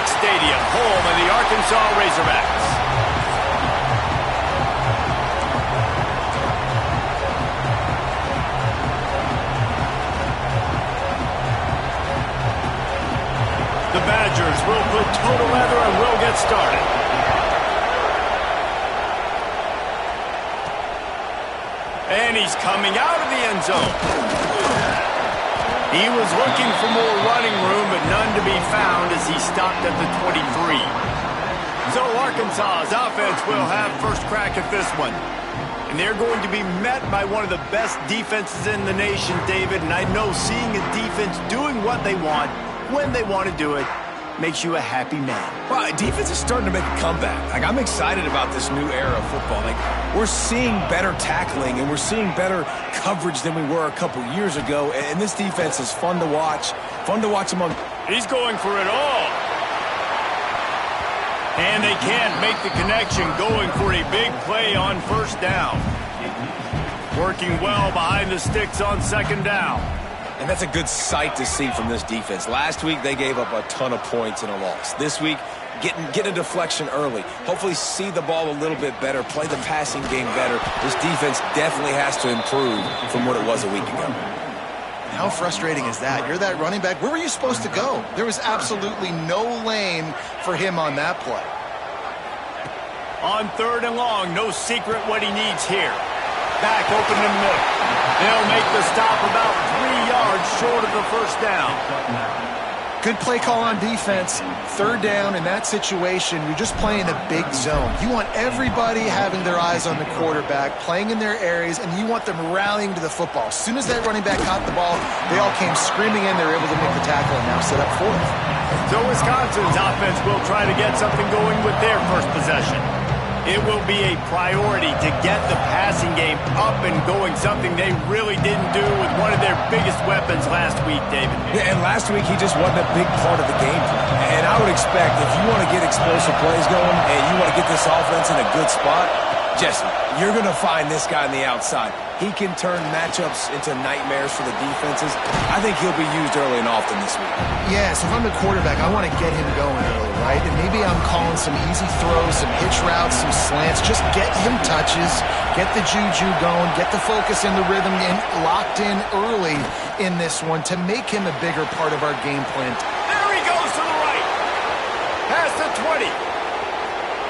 Stadium, home of the Arkansas Razorbacks. The Badgers will put total leather and will get started. And he's coming out of the end zone. He was looking for more running room, but none to be found as he stopped at the 23. So Arkansas's offense will have first crack at this one. And they're going to be met by one of the best defenses in the nation, David. And I know seeing a defense doing what they want, when they want to do it, makes you a happy man. Well, defense is starting to make a comeback. Like, I'm excited about this new era of football. Like, we're seeing better tackling and we're seeing better coverage than we were a couple years ago. And this defense is fun to watch. Fun to watch among. He's going for it all. And they can't make the connection, going for a big play on first down. Working well behind the sticks on second down. And that's a good sight to see from this defense. Last week, they gave up a ton of points in a loss. This week, get a deflection early. Hopefully see the ball a little bit better, play the passing game better. This defense definitely has to improve from what it was a week ago. How frustrating is that? You're that running back. Where were you supposed to go? There was absolutely no lane for him on that play. On third and long, no secret what he needs here. Back open in the middle. They'll make the stop about 3 yards short of the first down. Good play call on defense. Third down in that situation, you're just playing a big zone. You want everybody having their eyes on the quarterback, playing in their areas, and you want them rallying to the football. As soon as that running back caught the ball, they all came screaming in. They were able to make the tackle and now set up fourth. So Wisconsin's offense will try to get something going with their first possession. It will be a priority to get the passing game up and going, something they really didn't do with one of their biggest weapons last week, David. Yeah, and last week he just wasn't a big part of the game plan. And I would expect if you want to get explosive plays going and you want to get this offense in a good spot, Jesse, you're going to find this guy on the outside. He can turn matchups into nightmares for the defenses. I think he'll be used early and often this week. Yeah, so if I'm the quarterback, I want to get him going early, right? And maybe I'm calling some easy throws, some hitch routes, some slants. Just get him touches, get the juju going, get the focus and the rhythm locked in early in this one to make him a bigger part of our game plan. There he goes to the right. Past the 20.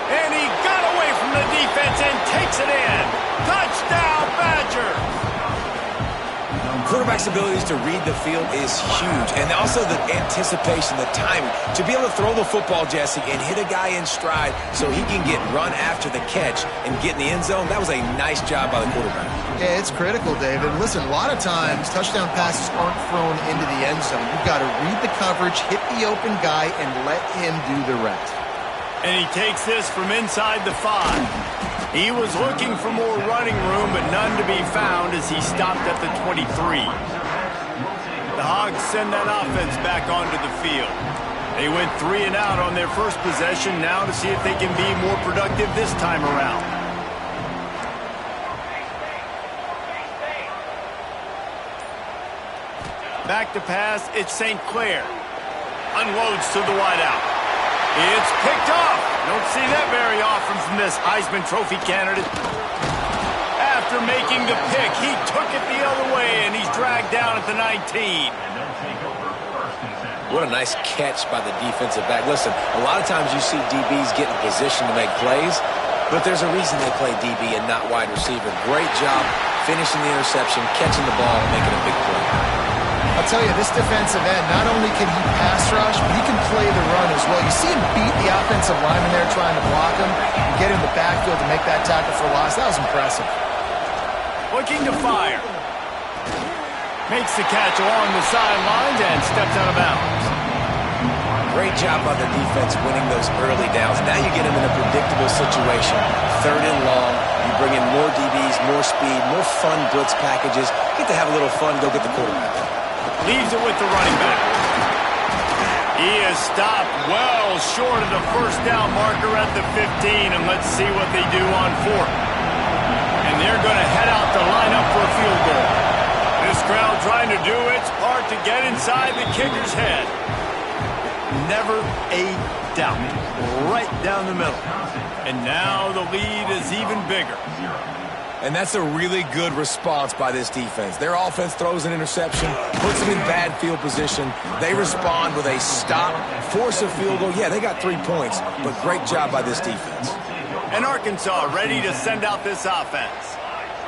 And he got away from the defense and takes it in. Touchdown, Badger. Quarterback's abilities to read the field is huge. And also the anticipation, the timing. To be able to throw the football, Jesse, and hit a guy in stride so he can get run after the catch and get in the end zone, that was a nice job by the quarterback. Yeah, it's critical, David. Listen, a lot of times touchdown passes aren't thrown into the end zone. You've got to read the coverage, hit the open guy, and let him do the rest. And he takes this from inside the 5. He was looking for more running room, but none to be found as he stopped at the 23. The Hogs send that offense back onto the field. They went 3 and out on their first possession, now to see if they can be more productive this time around. Back to pass, it's St. Clair. Unloads to the wideout. It's picked off. Don't see that very often from this Heisman Trophy candidate. After making the pick, he took it the other way, and he's dragged down at the 19. What a nice catch by the defensive back. Listen, a lot of times you see DBs get in position to make plays, but there's a reason they play DB and not wide receiver. Great job finishing the interception, catching the ball, and making a big play. I'll tell you, this defensive end, not only can he pass rush, but he can play the run as well. You see him beat the offensive lineman there trying to block him and get in the backfield to make that tackle for loss. That was impressive. Looking to fire. Makes the catch along the sidelines and steps out of bounds. Great job by the defense winning those early downs. Now you get them in a predictable situation. Third and long. You bring in more DBs, more speed, more fun blitz packages. Get to have a little fun, go get the quarterback. Leaves it with the running back. He is stopped well short of the first down marker at the 15, and let's see what they do on 4th. And they're going to head out to line up for a field goal. This crowd trying to do its part to get inside the kicker's head. never a doubt. Right down the middle. And now the lead is even bigger. And that's a really good response by this defense. Their offense throws an interception, puts them in bad field position. They respond with a stop, force a field goal. Yeah, they got 3 points, but great job by this defense. And Arkansas ready to send out this offense.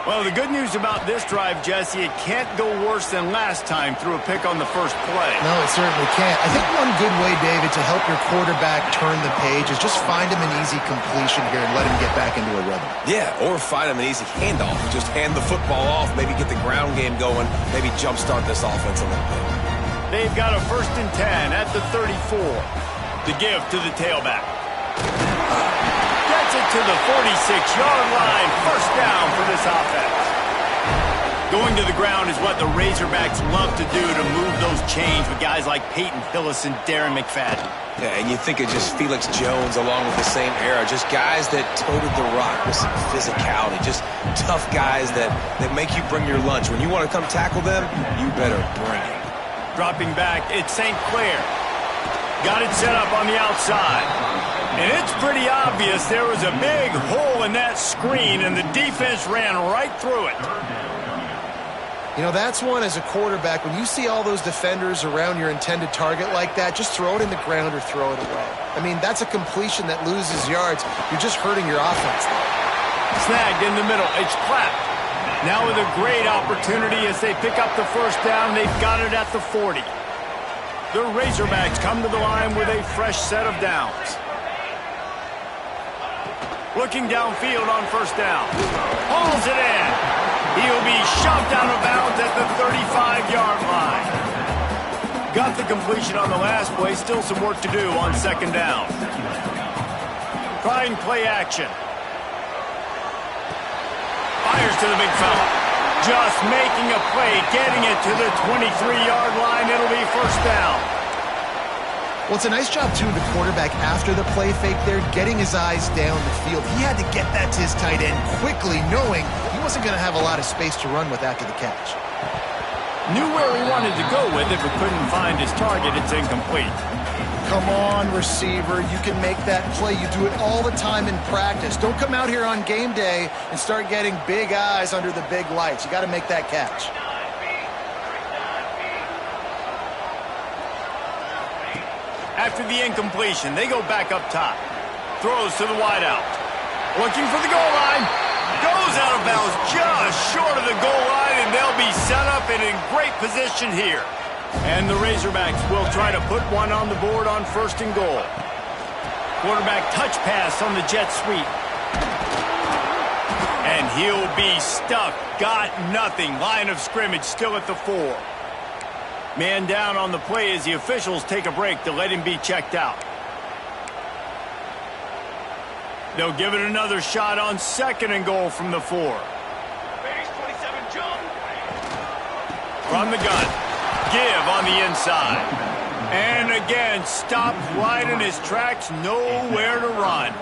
Well, the good news about this drive, Jesse, it can't go worse than last time through a pick on the first play. No, it certainly can't. I think one good way, David, to help your quarterback turn the page is just find him an easy completion here and let him get back into a rhythm. Yeah, or find him an easy handoff. Just hand the football off, maybe get the ground game going, maybe jumpstart this offense a little bit. They've got a 1st and 10 at the 34. To give to the tailback. Gets it to the 46-yard line. 1st down for this offense. Going to the ground is what the Razorbacks love to do to move those chains with guys like Peyton Hillis and Darren McFadden. Yeah, and you think of just Felix Jones along with the same era, just guys that toted the rock with some physicality, just tough guys that make you bring your lunch. When you want to come tackle them, you better bring it. Dropping back, it's St. Clair. Got it set up on the outside. And it's pretty obvious there was a big hole in that screen, and the defense ran right through it. You know, that's one as a quarterback. When you see all those defenders around your intended target like that, just throw it in the ground or throw it away. I mean, that's a completion that loses yards. You're just hurting your offense there. Snagged in the middle. It's clapped. Now with a great opportunity as they pick up the 1st down. They've got it at the 40. The Razorbacks come to the line with a fresh set of downs. Looking downfield on 1st down. Hauls it in. He'll be shoved out of bounds at the 35-yard line. Got the completion on the last play. Still some work to do on 2nd down. Trying play action. Fires to the big fella. Just making a play, getting it to the 23-yard line. It'll be 1st down. Well, it's a nice job, too, the quarterback after the play fake there, getting his eyes down the field. He had to get that to his tight end quickly, knowing he wasn't going to have a lot of space to run with after the catch. Knew where he wanted to go with it, but couldn't find his target. It's incomplete. Come on, receiver. You can make that play. You do it all the time in practice. Don't come out here on game day and start getting big eyes under the big lights. You got to make that catch. After the incompletion, they go back up top. Throws to the wideout. Looking for the goal line. Goes out of bounds just short of the goal line, and they'll be set up and in great position here. And the Razorbacks will try to put one on the board on 1st and goal. Quarterback touch pass on the jet sweep. And he'll be stuck. Got nothing. Line of scrimmage still at the 4. Man down on the play as the officials take a break to let him be checked out. They'll give it another shot on 2nd and goal from the 4. From the gun. Give on the inside. And again, stopped right in his tracks. Nowhere to run.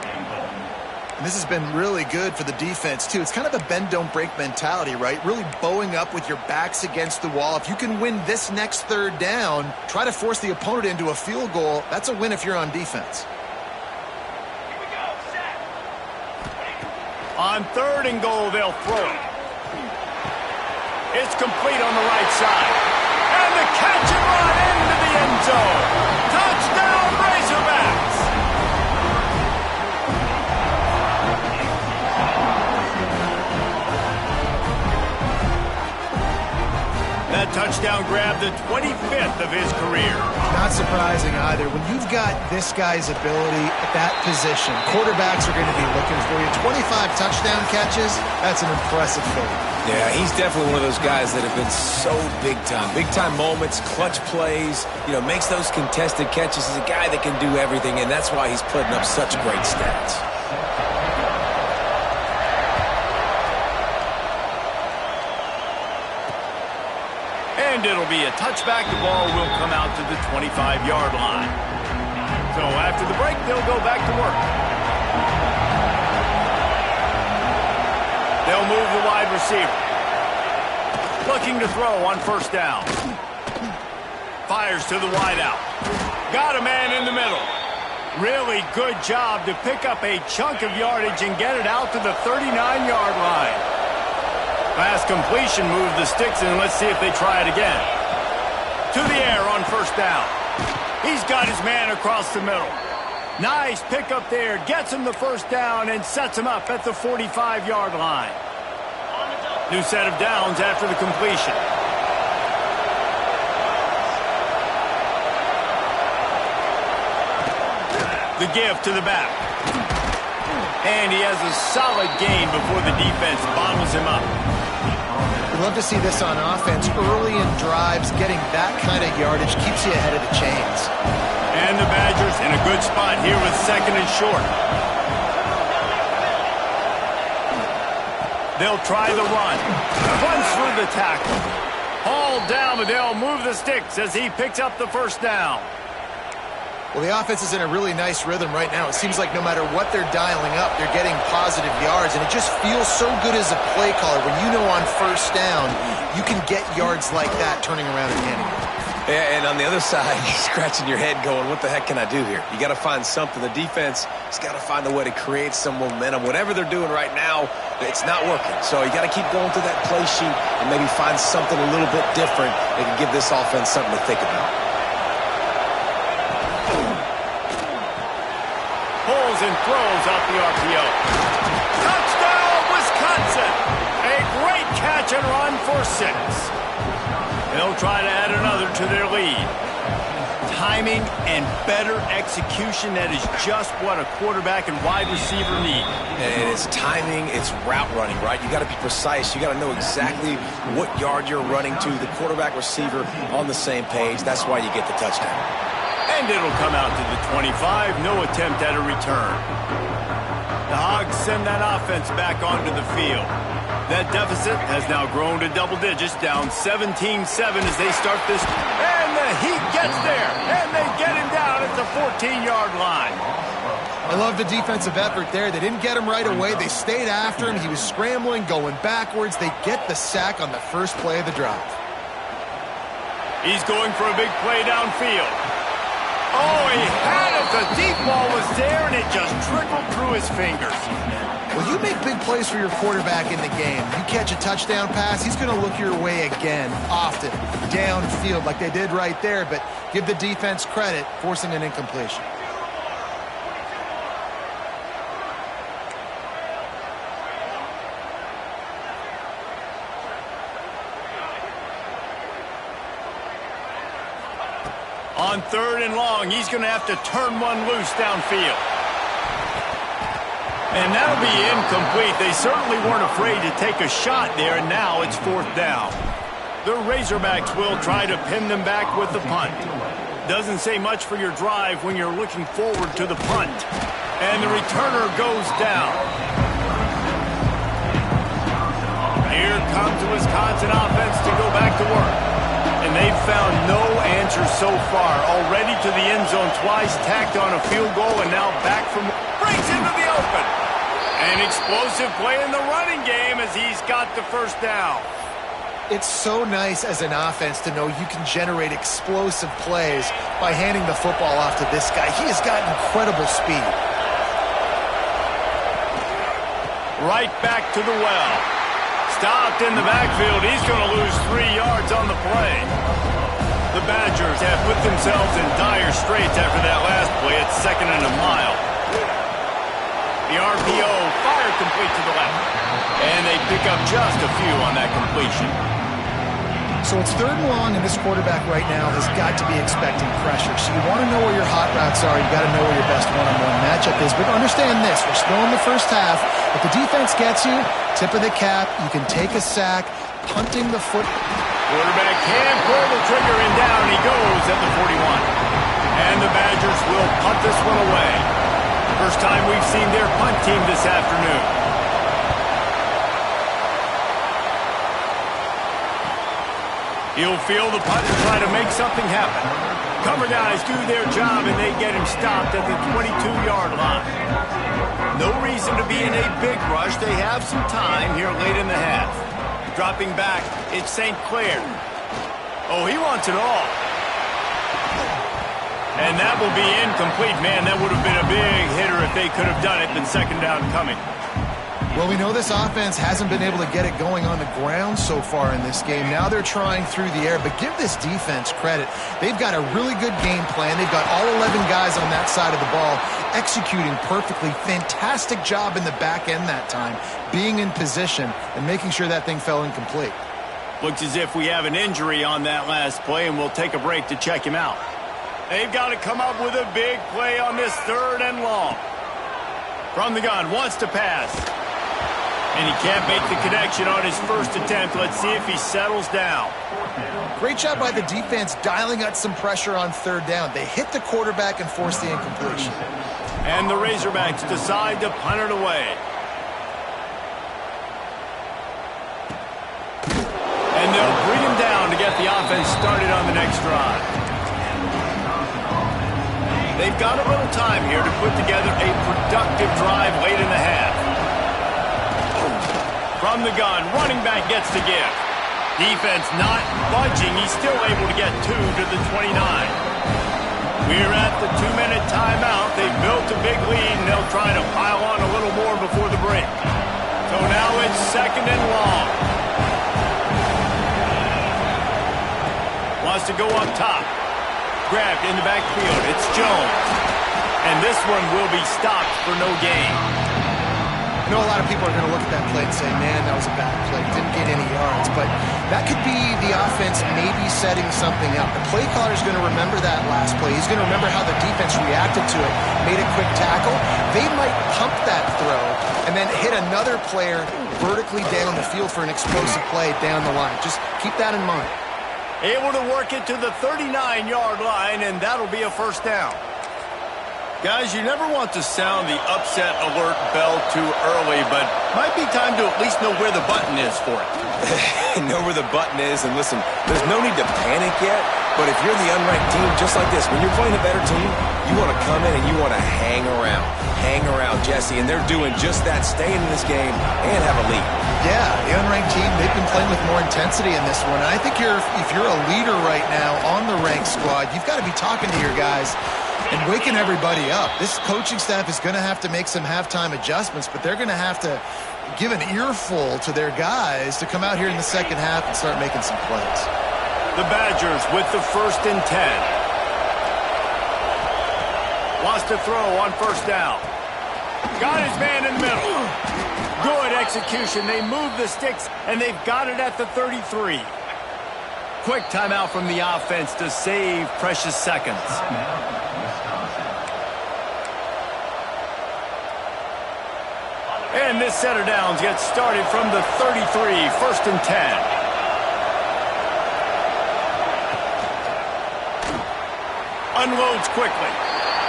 And this has been really good for the defense, too. It's kind of a bend-don't-break mentality, right? Really bowing up with your backs against the wall. If you can win this next 3rd down, try to force the opponent into a field goal. That's a win if you're on defense. On 3rd and goal, they'll throw it. It's complete on the right side. And the catch and run into the end zone. Touchdown, Razorbacks! That touchdown grabbed the 25th of his career. Not surprising either. When you've got this guy's ability at that position, quarterbacks are going to be looking for you. 25 touchdown catches, that's an impressive feat. Yeah, he's definitely one of those guys that have been so big time. Big time moments, clutch plays, makes those contested catches. He's a guy that can do everything, and that's why he's putting up such great stats. And it'll be a touchback. The ball will come out to the 25-yard line. So after the break, they'll go back to work. They'll move the wide receiver. Looking to throw on 1st down. Fires to the wideout. Got a man in the middle. Really good job to pick up a chunk of yardage and get it out to the 39-yard line. Last completion moved the sticks, and let's see if they try it again. To the air on first down. He's got his man across the middle. Nice pickup there. Gets him the first down and sets him up at the 45-yard line. New set of downs after the completion. The give to the back. And he has a solid gain before the defense bottles him up. We'd love to see this on offense. Early in drives, getting that kind of yardage keeps you ahead of the chains. And the Badgers in a good spot here with second and short. They'll try the run. Runs through the tackle. Hauled down, but they'll move the sticks as he picks up the first down. Well, the offense is in a really nice rhythm right now. It seems like no matter what they're dialing up, they're getting positive yards, and it just feels so good as a play caller when you know on first down you can get yards like that turning around and handing it. Yeah, and on the other side, you're scratching your head going, what the heck can I do here? You got to find something. The defense has got to find a way to create some momentum. Whatever they're doing right now, it's not working. So you got to keep going through that play sheet and maybe find something a little bit different that can give this offense something to think about. Pulls and throws off the RPO. Touchdown, Wisconsin! A great catch and run for 6. They'll try to add another to their lead. Timing and better execution, that is just what a quarterback and wide receiver need. And it's timing, it's route running, right? You got to be precise. You got to know exactly what yard you're running to. The quarterback receiver on the same page. That's why you get the touchdown. And it'll come out to the 25. No attempt at a return. The Hogs send that offense back onto the field. That deficit has now grown to double digits, down 17-7 as they start this. And the Heat gets there, and they get him down at the 14-yard line. I love the defensive effort there. They didn't get him right away. They stayed after him. He was scrambling, going backwards. They get the sack on the first play of the drive. He's going for a big play downfield. Oh, he had it. The deep ball was there, and it just trickled through his fingers. Well, you make big plays for your quarterback in the game. You catch a touchdown pass, he's going to look your way again, often, downfield like they did right there, but give the defense credit, forcing an incompletion. On third and long, he's going to have to turn one loose downfield. And that'll be incomplete. They certainly weren't afraid to take a shot there, and now it's fourth down. The Razorbacks will try to pin them back with the punt. Doesn't say much for your drive when you're looking forward to the punt. And the returner goes down. Here comes the Wisconsin offense to go back to work. And they've found no answer so far. Already to the end zone twice, tacked on a field goal, and now back from... Breaks into the open. An explosive play in the running game as he's got the first down. It's so nice as an offense to know you can generate explosive plays by handing the football off to this guy. He has got incredible speed. Right back to the well. Stopped in the backfield. He's going to lose 3 yards on the play. The Badgers have put themselves in dire straits after that last play at second and a mile. The RPO fired complete to the left. And they pick up just a few on that completion. So it's third and long, and this quarterback right now has got to be expecting pressure. So you want to know where your hot routes are. You got to know where your best one-on-one matchup is. But understand this, we're still in the first half. If the defense gets you, tip of the cap, you can take a sack, punting the foot. Quarterback can pull the trigger, and down he goes at the 41. And the Badgers will punt this one away. First time we've seen their punt team this afternoon. He'll feel the punt and try to make something happen. Cover guys do their job, and they get him stopped at the 22-yard line. No reason to be in a big rush. They have some time here late in the half. Dropping back, it's St. Clair. Oh, he wants it all. And that will be incomplete. Man, that would have been a big hitter if they could have done it, but second down coming. Well, we know this offense hasn't been able to get it going on the ground so far in this game. Now they're trying through the air, but give this defense credit. They've got a really good game plan. They've got all 11 guys on that side of the ball executing perfectly. Fantastic job in the back end that time, being in position and making sure that thing fell incomplete. Looks as if we have an injury on that last play, and we'll take a break to check him out. They've got to come up with a big play on this 3rd and long. From the gun, wants to pass. And he can't make the connection on his first attempt. Let's see if he settles down. Great job by the defense dialing up some pressure on 3rd down. They hit the quarterback and forced the incompletion. And the Razorbacks decide to punt it away. And they'll bring him down to get the offense started on the next drive. They've got a little time here to put together a productive drive late in the half. From the gun, running back gets the give. Defense not budging. He's still able to get 2 to the 29. We're at the 2-minute timeout. They've built a big lead, and they'll try to pile on a little more before the break. So now it's 2nd and long. Wants to go up top. Grabbed in the backfield. It's Jones. And this one will be stopped for no gain. I know a lot of people are going to look at that play and say, man, that was a bad play. Didn't get any yards. But that could be the offense maybe setting something up. The play caller is going to remember that last play. He's going to remember how the defense reacted to it, made a quick tackle. They might pump that throw and then hit another player vertically down the field for an explosive play down the line. Just keep that in mind. Able to work it to the 39-yard line, and that'll be a first down. Guys, you never want to sound the upset alert bell too early, but might be time to at least know where the button is for it. Know where the button is, and listen, there's no need to panic yet, but if you're the unranked team, just like this, when you're playing a better team, you want to come in and you want to hang around. Hang around, Jesse, and they're doing just that, staying in this game and have a lead. Yeah, the unranked team, they've been playing with more intensity in this one, and I think if you're a leader right now on the ranked squad, you've got to be talking to your guys and waking everybody up. This coaching staff is going to have to make some halftime adjustments, but they're going to have to give an earful to their guys to come out here in the second half and start making some plays. The Badgers with the 1st and 10. Wants to throw on 1st down. Got his man in the middle. Good execution. They move the sticks, and they've got it at the 33. Quick timeout from the offense to save precious seconds. And this set of downs gets started from the 33, 1st and 10. Unloads quickly.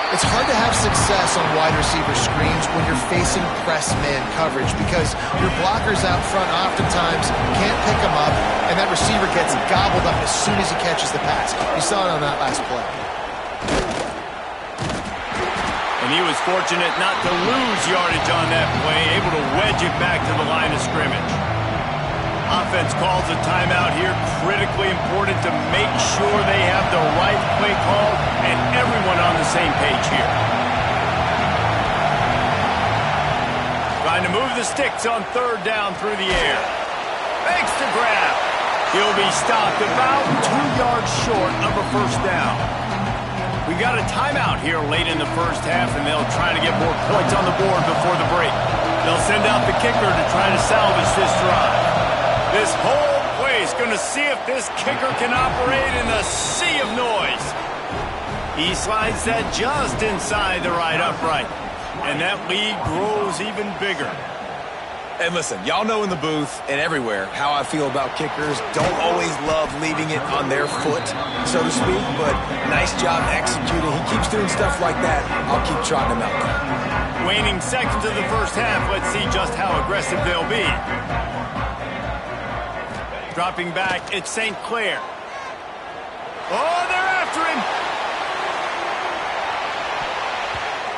It's hard to have success on wide receiver screens when you're facing press man coverage because your blockers out front oftentimes can't pick them up, and that receiver gets gobbled up as soon as he catches the pass. You saw it on that last play. And he was fortunate not to lose yardage on that play, able to wedge it back to the line of scrimmage. Offense calls a timeout here. Critically important to make sure they have the right play call and everyone on the same page here. Trying to move the sticks on 3rd down through the air. Makes the grab. He'll be stopped about 2 yards short of a 1st down. We got a timeout here late in the first half, and they'll try to get more points on the board before the break. They'll send out the kicker to try to salvage this drive. This whole play is going to see if this kicker can operate in the sea of noise. He slides that just inside the right upright, and that lead grows even bigger. And listen, y'all know in the booth and everywhere how I feel about kickers. Don't always love leaving it on their foot, so to speak, but nice job executing. He keeps doing stuff like that. I'll keep trotting him out. Waning seconds of the first half. Let's see just how aggressive they'll be. Dropping back, it's St. Clair. Oh, they're after him.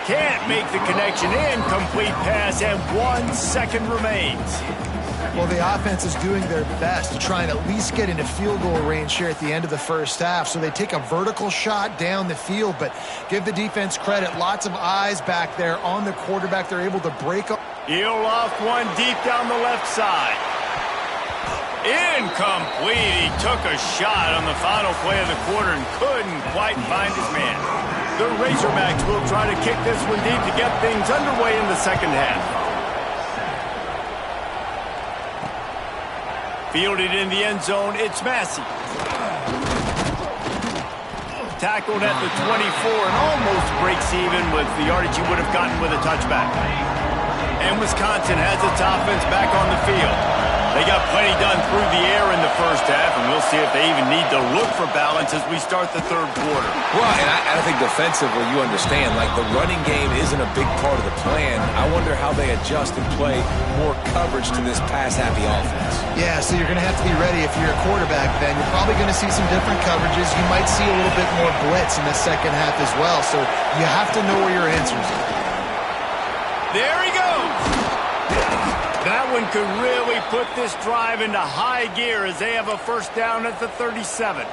Can't make the connection. Incomplete pass, and 1 second remains. Well, the offense is doing their best to try and at least get into field goal range here at the end of the first half. So they take a vertical shot down the field, but give the defense credit. Lots of eyes back there on the quarterback. They're able to break up. He'll loft one deep down the left side. Incomplete. He took a shot on the final play of the quarter and couldn't quite find his man. The Razorbacks will try to kick this one deep to get things underway in the second half. Fielded in the end zone, it's Massey. Tackled at the 24 and almost breaks even with the yardage he would have gotten with a touchback. And Wisconsin has its offense back on the field. They got plenty done through the air in the first half, and we'll see if they even need to look for balance as we start the third quarter. Well, and I think defensively, you understand, like the running game isn't a big part of the plan. I wonder how they adjust and play more coverage to this pass-happy offense. Yeah, so you're going to have to be ready if you're a quarterback, then. You're probably going to see some different coverages. You might see a little bit more blitz in the second half as well, so you have to know where your answers are. There he goes. That one could really put this drive into high gear as they have a first down at the 37.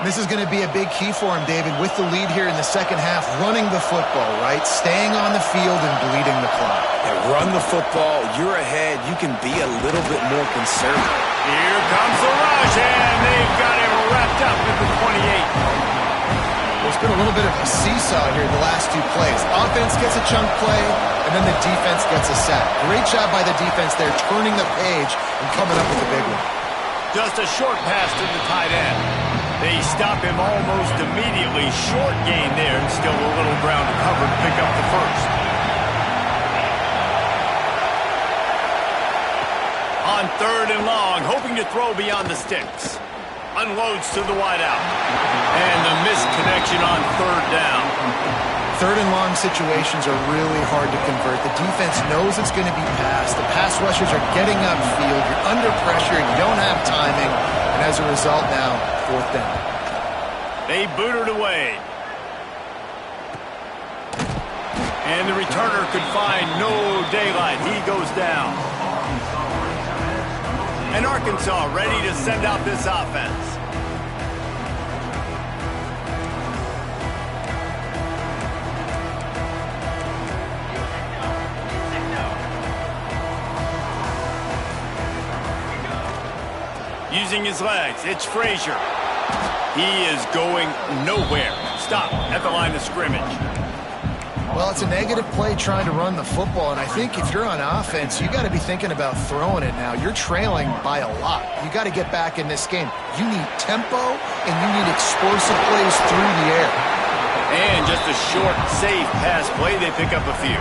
This is going to be a big key for him, David, with the lead here in the second half, running the football, right? Staying on the field and bleeding the clock. Yeah, run the football, you're ahead, you can be a little bit more conservative. Here comes the rush, and they've got him wrapped up at the 28. There's been a little bit of a seesaw here the last two plays. Offense gets a chunk play, and then the defense gets a sack. Great job by the defense there, turning the page and coming up with a big one. Just a short pass to the tight end. They stop him almost immediately. Short gain there, and still a little ground to cover to pick up the first. On third and long, hoping to throw beyond the sticks. Unloads to the wideout. And the missed connection on third down. Third and long situations are really hard to convert. The defense knows it's going to be passed. The pass rushers are getting upfield. You're under pressure. You don't have timing. And as a result now, fourth down. They boot it away. And the returner could find no daylight. He goes down. And Arkansas ready to send out this offense. Using his legs, it's Frazier. He is going nowhere. Stop at the line of scrimmage. Well, it's a negative play trying to run the football, and I think if you're on offense, you got to be thinking about throwing it now. You're trailing by a lot. You got to get back in this game. You need tempo, and you need explosive plays through the air. And just a short, safe pass play, they pick up a few.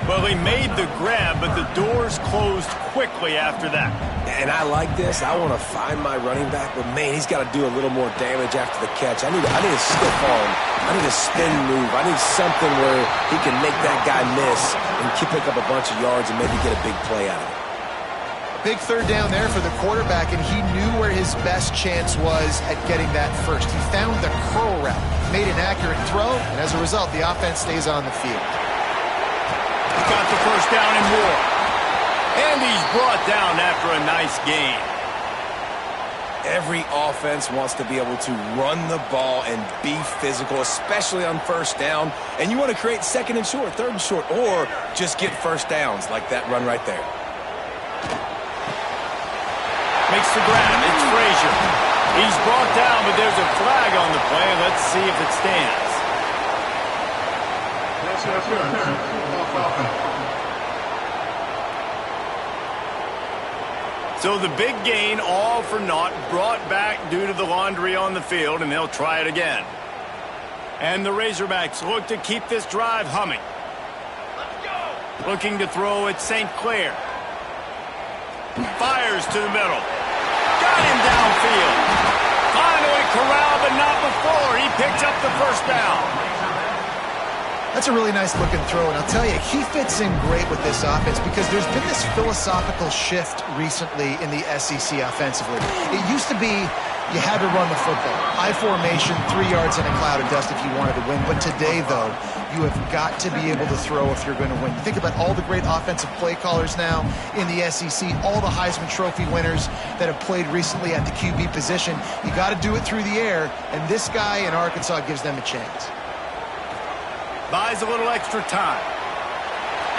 Well, he made the grab, but the doors closed quickly after that. And I like this. I want to find my running back, but man, he's got to do a little more damage after the catch. I need a stiff arm. I need a spin move. I need something where he can make that guy miss and pick up a bunch of yards and maybe get a big play out of it. Big third down there for the quarterback, and he knew where his best chance was at getting that first. He found the curl route, made an accurate throw, and as a result, the offense stays on the field. He got the first down and more. And he's brought down after a nice gain. Every offense wants to be able to run the ball and be physical, especially on first down. And you want to create second and short, third and short, or just get first downs like that run right there. Makes the grab. It's Frazier. He's brought down, but there's a flag on the play. Let's see if it stands. So the big gain, all for naught, brought back due to the laundry on the field, and they'll try it again. And the Razorbacks look to keep this drive humming. Let's go. Looking to throw at St. Clair. Fires to the middle. Got him downfield. Finally corralled, but not before. He picks up the first down. That's a really nice looking throw, and I'll tell you, he fits in great with this offense because there's been this philosophical shift recently in the SEC offensively. It used to be you had to run the football. High formation, 3 yards in a cloud of dust if you wanted to win. But today, though, you have got to be able to throw if you're going to win. You think about all the great offensive play callers now in the SEC, all the Heisman Trophy winners that have played recently at the QB position. You got to do it through the air, and this guy in Arkansas gives them a chance. Buys a little extra time.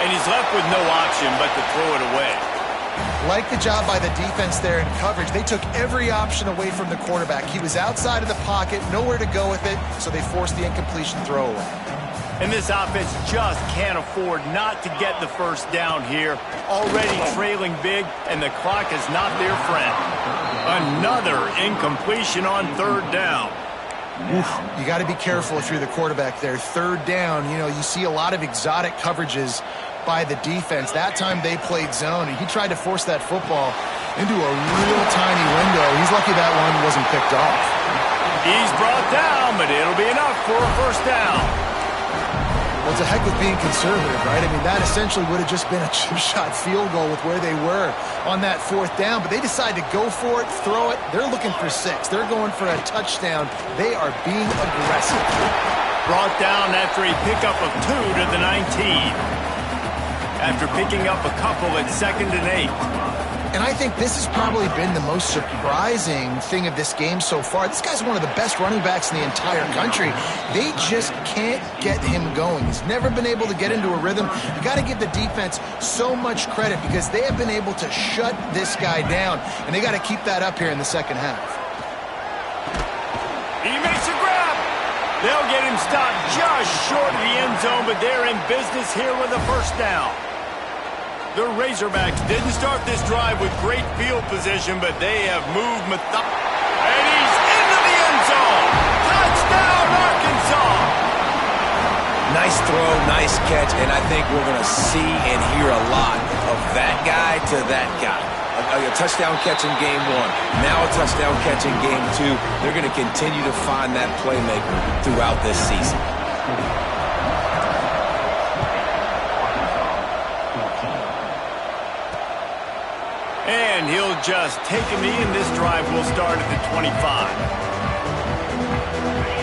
And he's left with no option but to throw it away. Like the job by the defense there in coverage. They took every option away from the quarterback. He was outside of the pocket, nowhere to go with it, so they forced the incompletion throw away. And this offense just can't afford not to get the first down here. Already trailing big, and the clock is not their friend. Another incompletion on third down. Oof. You got to be careful if you're the quarterback there. Third down, you know, you see a lot of exotic coverages by the defense. That time they played zone, and he tried to force that football into a real tiny window. He's lucky that one wasn't picked off. He's brought down, but it'll be enough for a first down. Well, it's a heck of being conservative, right? I mean, that essentially would have just been a chip-shot field goal with where they were on that fourth down, but they decide to go for it, throw it. They're looking for 6. They're going for a touchdown. They are being aggressive. Brought down after a pickup of 2 to the 19. After picking up a couple at 2nd and 8. And I think this has probably been the most surprising thing of this game so far. This guy's one of the best running backs in the entire country. They just can't get him going. He's never been able to get into a rhythm. You got to give the defense so much credit because they have been able to shut this guy down, and they got to keep that up here in the second half. He makes a grab. They'll get him stopped just short of the end zone, but they're in business here with a first down. The Razorbacks didn't start this drive with great field position, but they have moved and he's into the end zone. Touchdown, Arkansas! Nice throw, nice catch, and I think we're going to see and hear a lot of that guy to that guy. A touchdown catch in game 1, now a touchdown catch in game 2. They're going to continue to find that playmaker throughout this season. And he'll just take a knee, and this drive will start at the 25.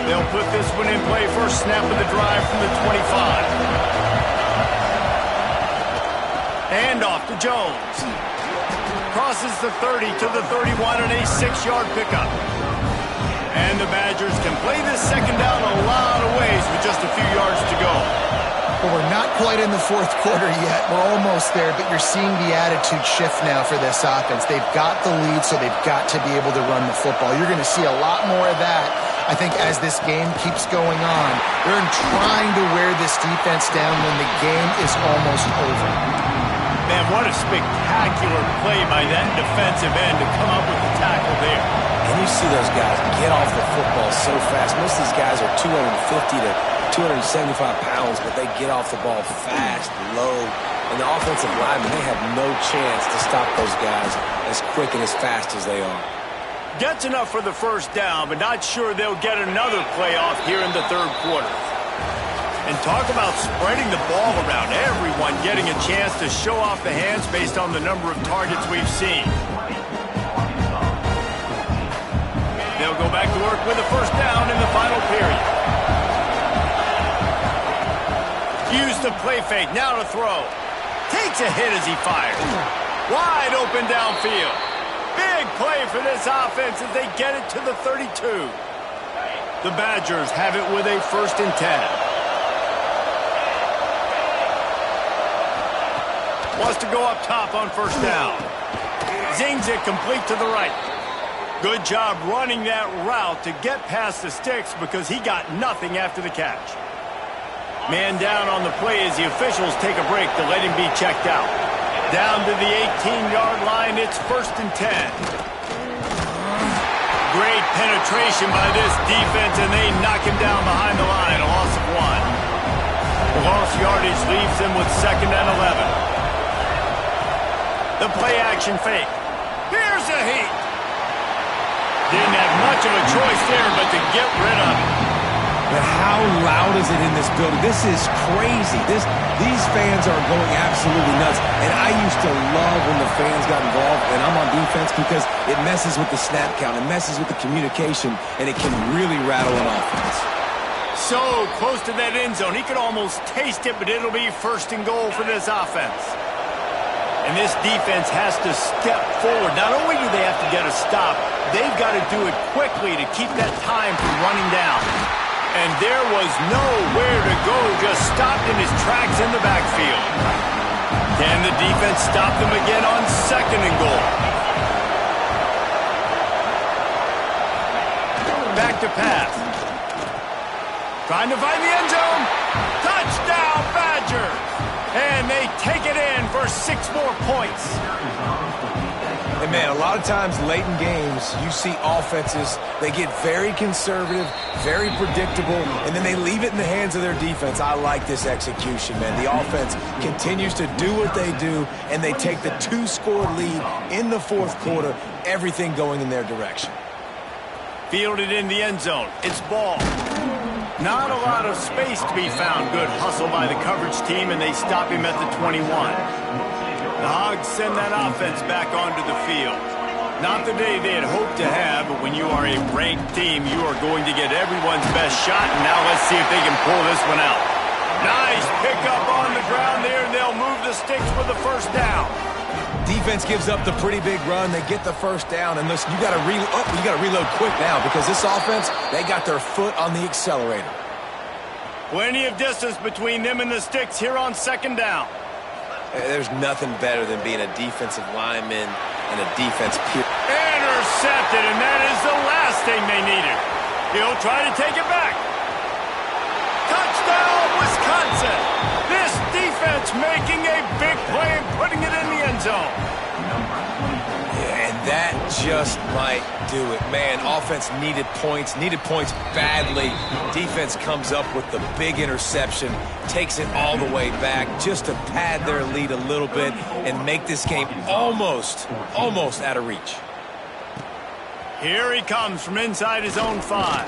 They'll put this one in play. First snap of the drive from the 25. And off to Jones. Crosses the 30 to the 31 and a 6-yard pickup. And the Badgers can play this second down a lot of ways with just a few yards to go. Well, we're not quite in the fourth quarter yet. We're almost there, but you're seeing the attitude shift now for this offense. They've got the lead, so they've got to be able to run the football. You're going to see a lot more of that, I think, as this game keeps going on. They're trying to wear this defense down when the game is almost over. Man, what a spectacular play by that defensive end to come up with the tackle there. And you see those guys get off the football so fast. Most of these guys are 250 to 275 pounds, but they get off the ball fast, low. And the offensive linemen, they have no chance to stop those guys as quick and as fast as they are. Gets enough for the first down, but not sure they'll get another play off here in the third quarter. And talk about spreading the ball around. Everyone getting a chance to show off the hands based on the number of targets we've seen. They'll go back to work with a first down in the final period. Use the play fake, now to throw. Takes a hit as he fires. Wide open downfield. Big play for this offense as they get it to the 32. The Badgers have it with a 1st and 10. Wants to go up top on first down. Zings it complete to the right. Good job running that route to get past the sticks because he got nothing after the catch. Man down on the play as the officials take a break to let him be checked out. Down to the 18-yard line, it's 1st and 10. Great penetration by this defense, and they knock him down behind the line, a loss of 1. The lost yardage leaves them with 2nd and 11. The play-action fake. Here's a heat. Didn't have much of a choice there but to get rid of it. And how loud is it in this building? This is crazy. These fans are going absolutely nuts. And I used to love when the fans got involved, and I'm on defense because it messes with the snap count. It messes with the communication, and it can really rattle an offense. So close to that end zone. He could almost taste it, but it'll be first and goal for this offense. And this defense has to step forward. Not only do they have to get a stop, they've got to do it quickly to keep that time from running down. And there was nowhere to go, just stopped in his tracks in the backfield. Can the defense stop them again on second and goal? Back to pass. Trying to find the end zone. Touchdown, Badgers! And they take it in for 6 more points. And, man, a lot of times late in games, you see offenses, they get very conservative, very predictable, and then they leave it in the hands of their defense. I like this execution, man. The offense continues to do what they do, and they take the 2-score lead in the fourth quarter, everything going in their direction. Fielded in the end zone. It's ball. Not a lot of space to be found. Good hustle by the coverage team, and they stop him at the 21. The Hogs send that offense back onto the field. Not the day they had hoped to have, but when you are a ranked team, you are going to get everyone's best shot, and now let's see if they can pull this one out. Nice pickup on the ground there, and they'll move the sticks for the first down. Defense gives up the pretty big run. They get the first down, and listen, you got to reload quick now because this offense, they got their foot on the accelerator. Plenty of distance between them and the sticks here on second down. There's nothing better than being a defensive lineman and a defense peer. Intercepted, and that is the last thing they needed. He'll try to take it back. Touchdown, Wisconsin! This defense making a big play and putting it in the end zone. Yeah, and that just might do it. Man, offense needed points badly. Defense comes up with the big interception, takes it all the way back just to pad their lead a little bit and make this game almost out of reach. Here he comes from inside his own 5.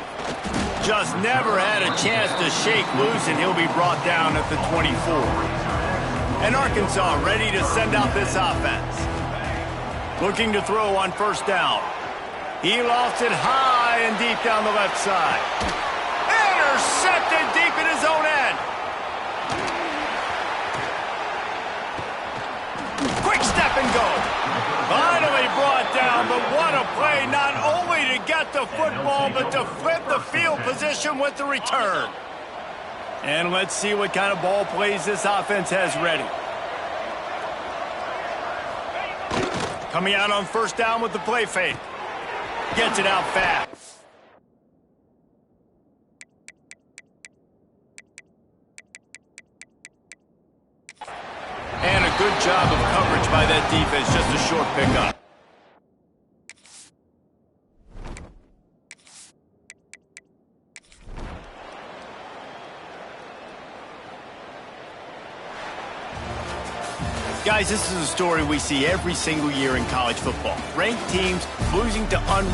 Just never had a chance to shake loose, and he'll be brought down at the 24. And Arkansas ready to send out this offense. Looking to throw on first down. He lofts it high and deep down the left side. Intercepted deep in his own end. Quick step and go. Finally brought down, but what a play, not only to get the football, but to flip the field position with the return. And let's see what kind of ball plays this offense has ready. Coming out on first down with the play fake. Gets it out fast. And a good job of coverage by that defense, just a short pickup. Guys, this is a story we see every single year in college football. Ranked teams losing to unranked